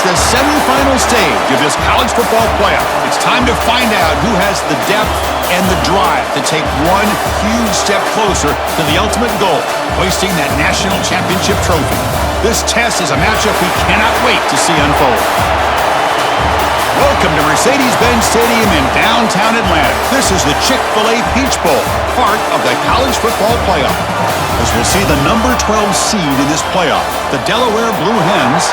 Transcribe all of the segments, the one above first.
It's the semifinal stage of this college football playoff. It's time to find out who has the depth and the drive to take one huge step closer to the ultimate goal, hoisting that national championship trophy. This test is a matchup we cannot wait to see unfold. Welcome to Mercedes-Benz Stadium in downtown Atlanta. This is the Chick-fil-A Peach Bowl, part of the college football playoff. As we'll see the number 12 seed in this playoff, the Delaware Blue Hens,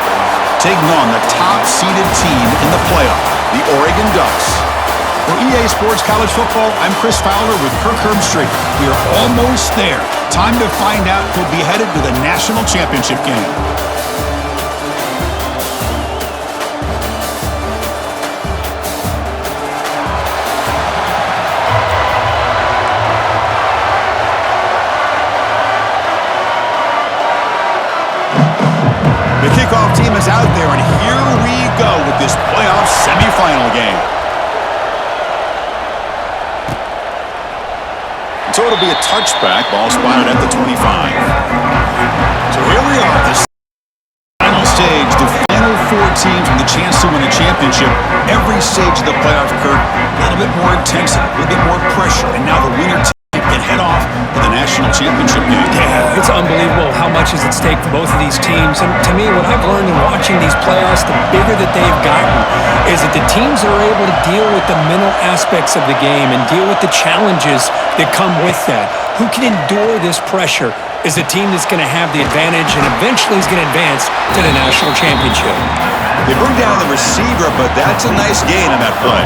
taking on the top-seeded team in the playoff, the Oregon Ducks. For EA Sports College Football, I'm Chris Fowler with Kirk Herbstreit. We are almost there. Time to find out who'll be headed to the national championship game. The kickoff team is out there, and here we go with this playoff semifinal game. So it'll be a touchback, ball spotted at the 25. So here we are, this final stage, the final four teams with a chance to win the championship. Every stage of the playoff, Kirk, a little bit more intensity, a little bit more pressure, and now the winner team can head off to the national championship game. Yeah, it's unbelievable how much is at stake for both of these teams. And to me, what I've learned in watching these playoffs, the bigger that they've gotten, is that the teams are able to deal with the mental aspects of the game and deal with the challenges that come with that. Who can endure this pressure is the team that's going to have the advantage and eventually is going to advance to the national championship. They bring down the receiver, but that's a nice gain on that play.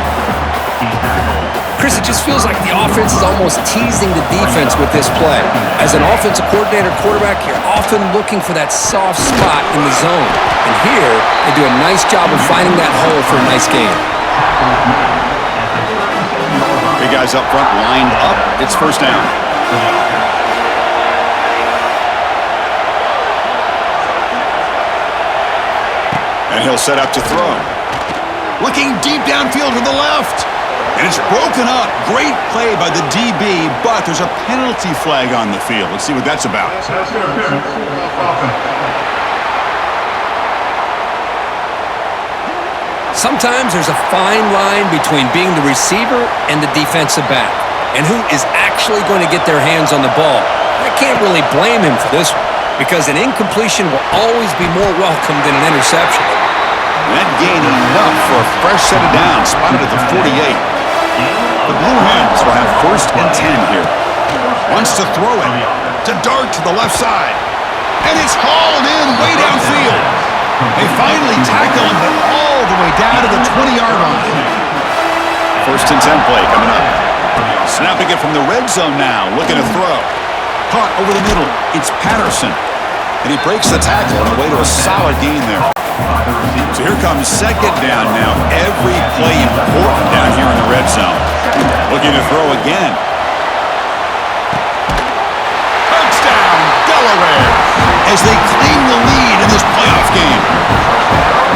Chris, it just feels like the offense is almost teasing the defense with this play. As an offensive coordinator, quarterback, you're often looking for that soft spot in the zone. And here, they do a nice job of finding that hole for a nice gain. Big guys up front lined up. It's first down. And he'll set up to throw. Looking deep downfield to the left. And it's broken up. Great play by the DB, but there's a penalty flag on the field. Let's see what that's about. Sometimes there's a fine line between being the receiver and the defensive back, and who is actually going to get their hands on the ball. I can't really blame him for this one, because an incompletion will always be more welcome than an interception. That gain enough for a fresh set of downs, spotted at the 48. The Blue Hens will have first and 10 here. Wants to throw it. To dart to the left side. And it's hauled in way downfield. They finally tackle him, but all the way down to the 20-yard line. First and 10 play coming up. Snapping it from the red zone now. Looking to throw. Caught over the middle. It's Patterson. And he breaks the tackle on the way to a solid gain there. So here comes second down now. Every play important down here in the red zone. Looking to throw again. Touchdown, Delaware, as they claim the lead in this playoff game.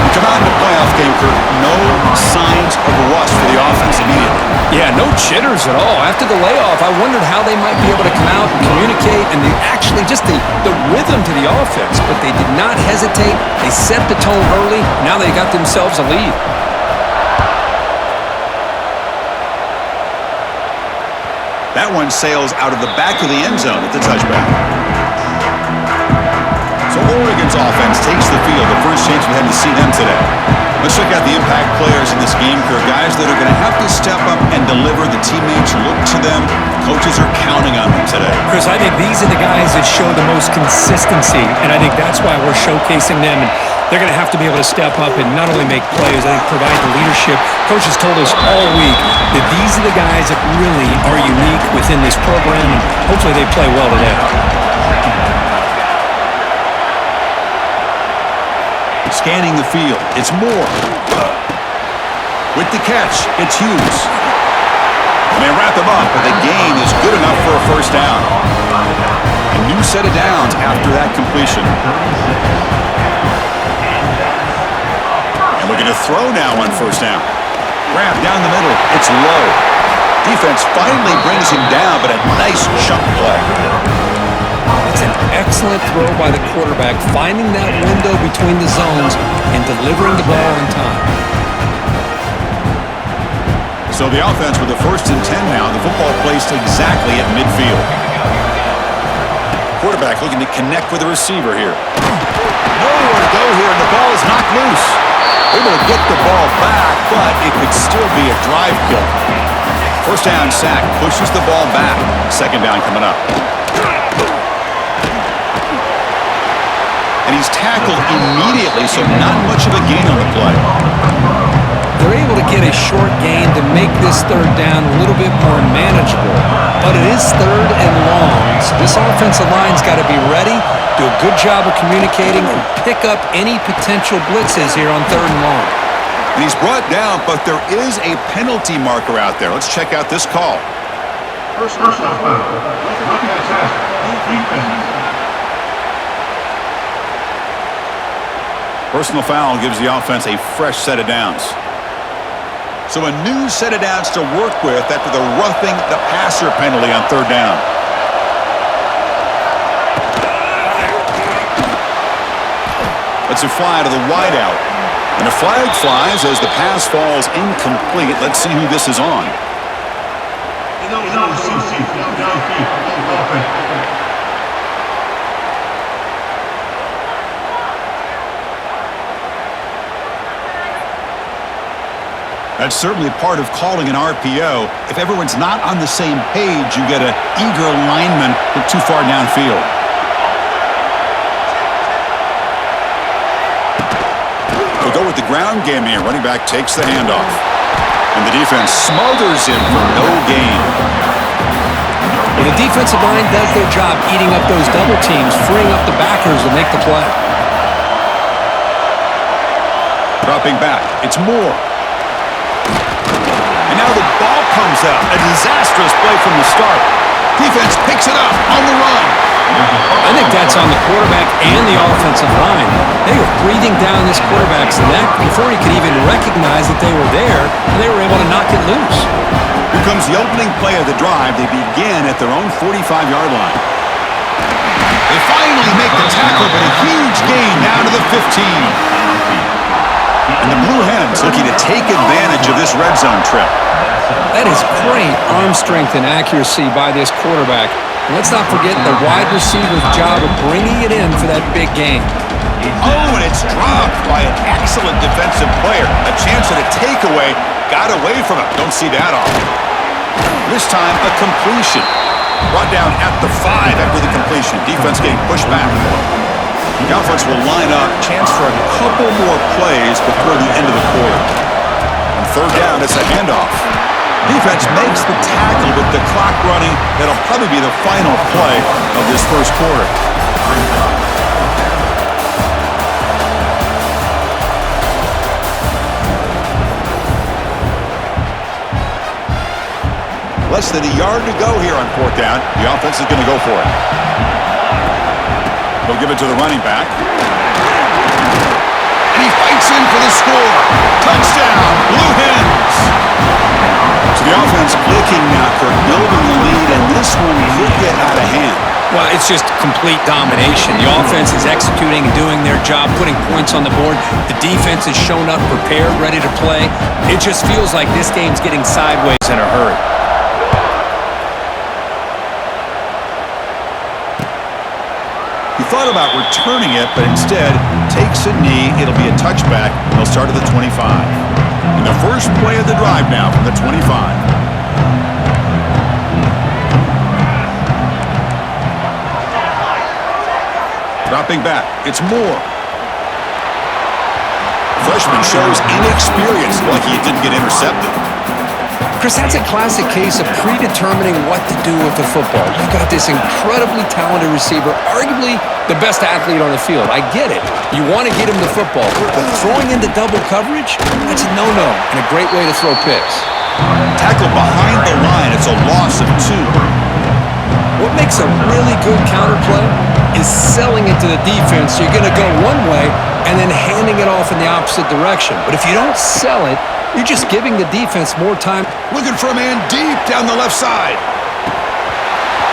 We come out in the playoff game, Kirk. No signs of rust for the offense immediately. Yeah, no jitters at all. After the layoff, I wondered how they might be able to come out and communicate and actually just the rhythm to the offense. But they did not hesitate. They set the tone early. Now they got themselves a lead. That one sails out of the back of the end zone at the touchback. So Oregon's offense takes the field. The first chance we had to see them today. Let's check out the impact players in this game, Kirk. Guys that are going to have to step up and deliver. The teammates look to them. Coaches are counting on them today. Chris, I think these are the guys that show the most consistency, and I think that's why we're showcasing them. And they're going to have to be able to step up and not only make plays, I think provide the leadership. Coaches told us all week that these are the guys that really are unique within this program, and hopefully they play well today. Scanning the field, it's Moore. With the catch, it's Hughes. And they wrap him up, but the gain is good enough for a first down. A new set of downs after that completion. And looking to throw now on first down. Grab down the middle, it's low. Defense finally brings him down, but a nice chunk play. It's an excellent throw by the quarterback, finding that window between the zones and delivering the ball on time. So the offense with the 1st and 10 now. The football placed exactly at midfield. Quarterback looking to connect with the receiver here. Nowhere to go here, and the ball is knocked loose. Able to get the ball back, but it could still be a drive kill. 1st down sack, pushes the ball back. 2nd down coming up. And he's tackled immediately, so not much of a gain on the play. They're able to get a short gain to make this 3rd down a little bit more manageable. But it is 3rd and long, so this offensive line's got to be ready, do a good job of communicating, and pick up any potential blitzes here on 3rd and long. And he's brought down, but there is a penalty marker out there. Let's check out this call. Personal foul gives the offense a fresh set of downs. So a new set of downs to work with after the roughing the passer penalty on 3rd down. Let's it fly to the wideout. And a flag flies as the pass falls incomplete. Let's see who this is on. That's certainly part of calling an RPO. If everyone's not on the same page, you get an eager lineman but too far downfield. We'll go with the ground game here. Running back takes the handoff. And the defense smothers him for no gain. Well, the defensive line does their job eating up those double teams, freeing up the backers to make the play. Dropping back. It's Moore. And now the ball comes out. A disastrous play from the start. Defense picks it up on the run. I think that's on the quarterback and the offensive line. They were breathing down this quarterback's neck before he could even recognize that they were there, and they were able to knock it loose. Here comes the opening play of the drive. They begin at their own 45-yard line. They finally make the tackle, but a huge gain down to the 15. And the Blue Hens looking to take advantage of this red zone trip. That is great arm strength and accuracy by this quarterback. And let's not forget the wide receiver's job of bringing it in for that big gain. Oh, and it's dropped by an excellent defensive player. A chance at a takeaway. Got away from it. Don't see that often. This time, a completion. Brought down at the 5 after the completion. Defense getting pushed back. The offense will line up. Chance for a couple more plays before the end of the quarter. On 3rd down, it's a handoff. Defense makes the tackle with the clock running. That'll probably be the final play of this 1st quarter. Less than a yard to go here on 4th down. The offense is going to go for it. They'll give it to the running back. And he fights in for the score. Touchdown, Blue Hens. So the offense looking now for building the lead, and this one could get out of hand. Well, it's just complete domination. The offense is executing and doing their job, putting points on the board. The defense has shown up prepared, ready to play. It just feels like this game's getting sideways in a hurry. He thought about returning it, but instead takes a knee. It'll be a touchback. They'll start at the 25. And the first play of the drive now from the 25. Dropping back. It's Moore. Freshman shows inexperience, like he didn't get intercepted. Chris, that's a classic case of predetermining what to do with the football. You've got this incredibly talented receiver, arguably the best athlete on the field. I get it. You want to get him the football. But throwing into double coverage, that's a no-no and a great way to throw picks. Tackle behind the line. It's a loss of 2. What makes a really good counterplay is selling it to the defense. So you're going to go one way and then handing it off in the opposite direction. But if you don't sell it, you're just giving the defense more time. Looking for a man deep down the left side.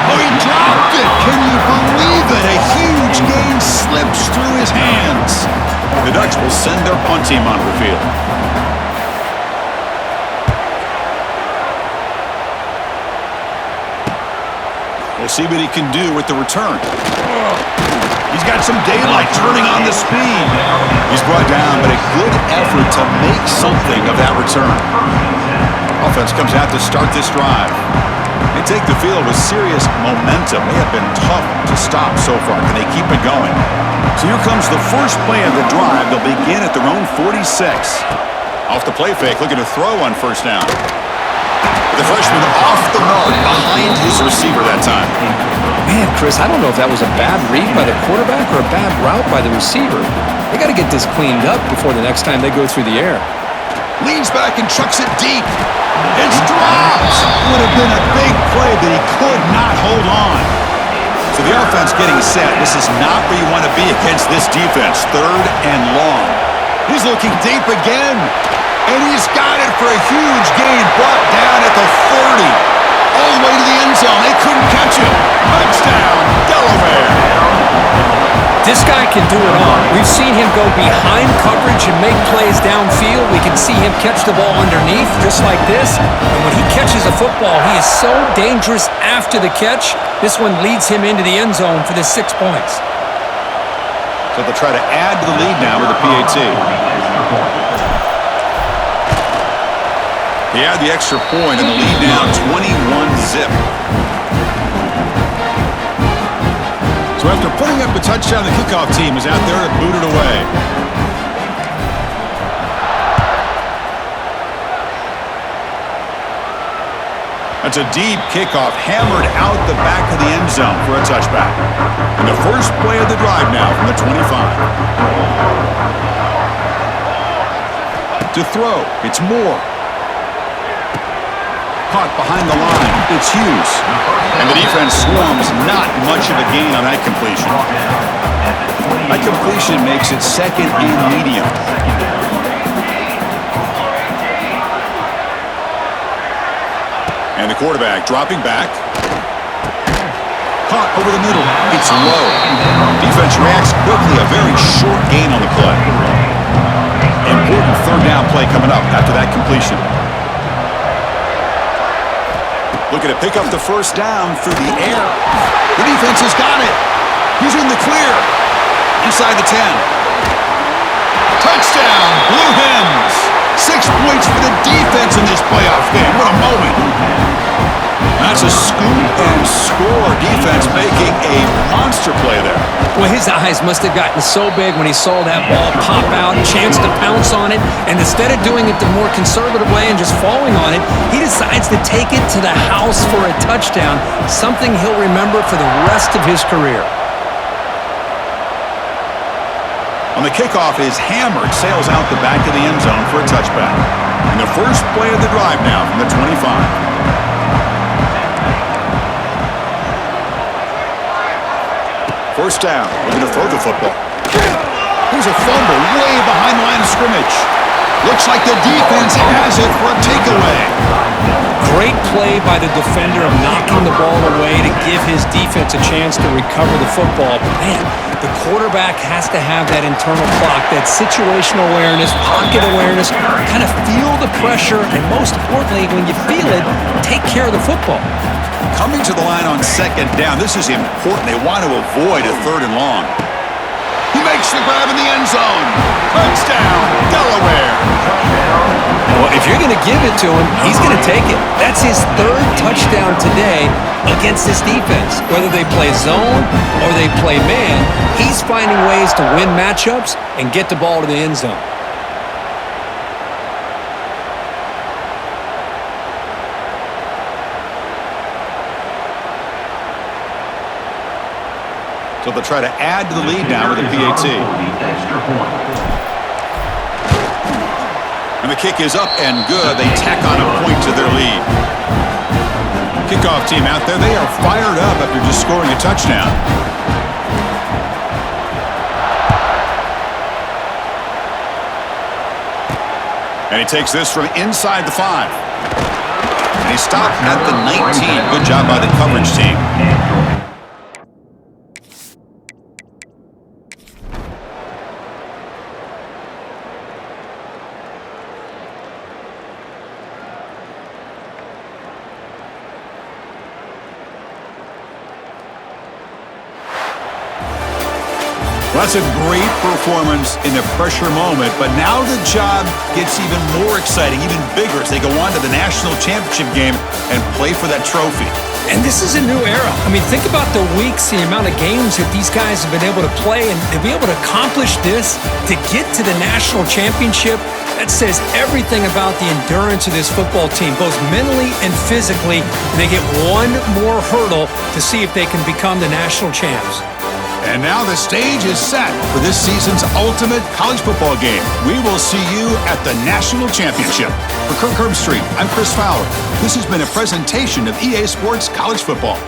Oh, he dropped it! Can you believe it? A huge gain slips through his hands. The Ducks will send their punt team onto the field. We'll see what he can do with the return. He's got some daylight turning on the speed. He's brought down, but a good effort to make something of that return. Offense comes out to start this drive. They take the field with serious momentum. They have been tough to stop so far. Can they keep it going? So here comes the first play of the drive. They'll begin at their own 46. Off the play fake, looking to throw on first down. The freshman off the mark behind his receiver that time. Man, Chris, I don't know if that was a bad read by the quarterback or a bad route by the receiver. They got to get this cleaned up before the next time they go through the air. Leans back and chucks it deep. It's dropped. Would have been a big play, but he could not hold on. So the offense getting set. This is not where you want to be against this defense. 3rd and long. He's looking deep again. And he's got it for a huge gain, brought down at the 30. All the way to the end zone. They couldn't catch him. Touchdown, Delaware. This guy can do it all. We've seen him go behind coverage and make plays downfield. We can see him catch the ball underneath, just like this. And when he catches a football, he is so dangerous after the catch. This one leads him into the end zone for the 6 points. So they'll try to add to the lead now with the PAT. He had the extra point and the lead now 21-zip. So after putting up a touchdown, the kickoff team is out there to boot it away. That's a deep kickoff, hammered out the back of the end zone for a touchback. And the first play of the drive now from the 25. To throw, it's Moore. Caught behind the line. It's Hughes. And the defense swarms. Not much of a gain on that completion. That completion makes it 2nd and medium. And the quarterback dropping back. Caught over the middle. It's low. Defense reacts quickly. A very short gain on the play. Important 3rd down play coming up after that completion. Looking to pick up the first down through the air. The defense has got it. He's in the clear. Inside the 10. Touchdown, Blue Hens. 6 points for the defense in this playoff game. What a moment. That's a scoop and score. Defense making a monster play there. Well, his eyes must have gotten so big when he saw that ball pop out, chance to pounce on it, and instead of doing it the more conservative way and just falling on it, he decides to take it to the house for a touchdown, something he'll remember for the rest of his career. On the kickoff, is hammered, sails out the back of the end zone for a touchback. And the first play of the drive now from the 25. First down, looking to throw the football. Here's a fumble way behind the line of scrimmage. Looks like the defense has it for a takeaway. Great play by the defender of knocking the ball away to give his defense a chance to recover the football. But man, the quarterback has to have that internal clock, that situational awareness, pocket awareness, kind of feel the pressure, and most importantly, when you feel it, take care of the football. Coming to the line on 2nd down, this is important. They want to avoid a 3rd and long. He makes the grab in the end zone. Touchdown, Delaware. Well, if you're going to give it to him, he's going to take it. That's his 3rd touchdown today against this defense. Whether they play zone or they play man, he's finding ways to win matchups and get the ball to the end zone. So they'll try to add to the lead now with a PAT. And the kick is up and good. They tack on a point to their lead. Kickoff team out there. They are fired up after just scoring a touchdown. And he takes this from inside the 5. And he stopped at the 19. Good job by the coverage team. Well, that's a great performance in a pressure moment, but now the job gets even more exciting, even bigger as they go on to the national championship game and play for that trophy. And this is a new era. I mean, think about the weeks, the amount of games that these guys have been able to play, and to be able to accomplish this, to get to the national championship, that says everything about the endurance of this football team, both mentally and physically. They get one more hurdle to see if they can become the national champs. And now the stage is set for this season's ultimate college football game. We will see you at the national championship. For Kirk Herbstreit, I'm Chris Fowler. This has been a presentation of EA Sports College Football.